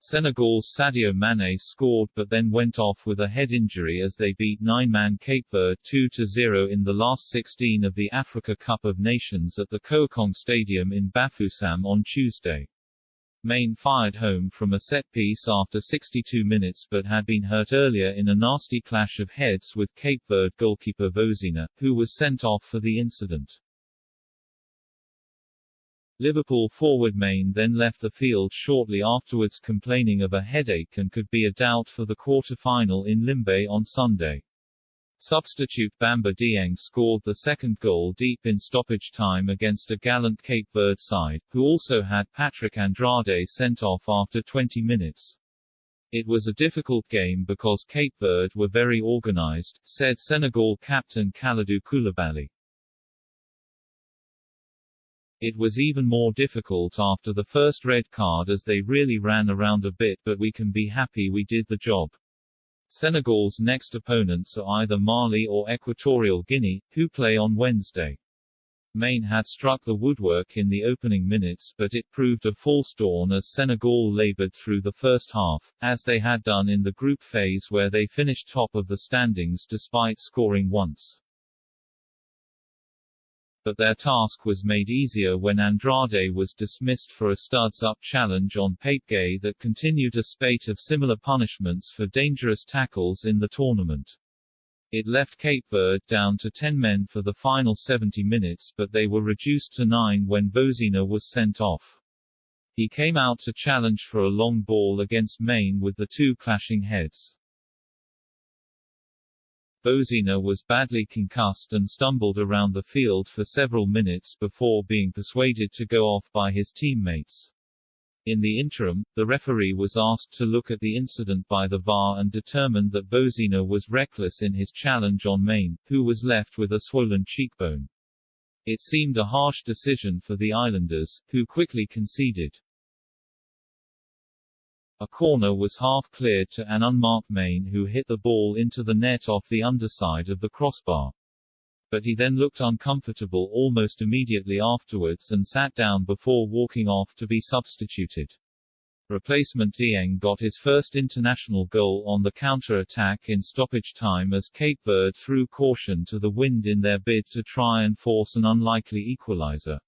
Senegal's Sadio Mane scored but then went off with a head injury as they beat nine-man Cape Verde 2-0 in the last 16 of the Africa Cup of Nations at the Kookong Stadium in Bafoussam on Tuesday. Maine fired home from a set-piece after 62 minutes but had been hurt earlier in a nasty clash of heads with Cape Verde goalkeeper Vozina, who was sent off for the incident. Liverpool forward Maine then left the field shortly afterwards complaining of a headache and could be a doubt for the quarter-final in Limbe on Sunday. Substitute Bamba Dieng scored the second goal deep in stoppage time against a gallant Cape Verde side, who also had Patrick Andrade sent off after 20 minutes. It was a difficult game because Cape Verde were very organised, said Senegal captain Kalidou Koulibaly. It was even more difficult after the first red card as they really ran around a bit, but we can be happy we did the job. Senegal's next opponents are either Mali or Equatorial Guinea, who play on Wednesday. Maine had struck the woodwork in the opening minutes but it proved a false dawn as Senegal laboured through the first half, as they had done in the group phase where they finished top of the standings despite scoring once. But their task was made easier when Andrade was dismissed for a studs-up challenge on Pape that continued a spate of similar punishments for dangerous tackles in the tournament. It left Cape Verde down to 10 men for the final 70 minutes but they were reduced to 9 when Vozina was sent off. He came out to challenge for a long ball against Maine with the two clashing heads. Vozina was badly concussed and stumbled around the field for several minutes before being persuaded to go off by his teammates. In the interim, the referee was asked to look at the incident by the VAR and determined that Vozina was reckless in his challenge on Maine, who was left with a swollen cheekbone. It seemed a harsh decision for the Islanders, who quickly conceded. A corner was half cleared to an unmarked Maine who hit the ball into the net off the underside of the crossbar. But he then looked uncomfortable almost immediately afterwards and sat down before walking off to be substituted. Replacement Dieng got his first international goal on the counter-attack in stoppage time as Cape Verde threw caution to the wind in their bid to try and force an unlikely equalizer.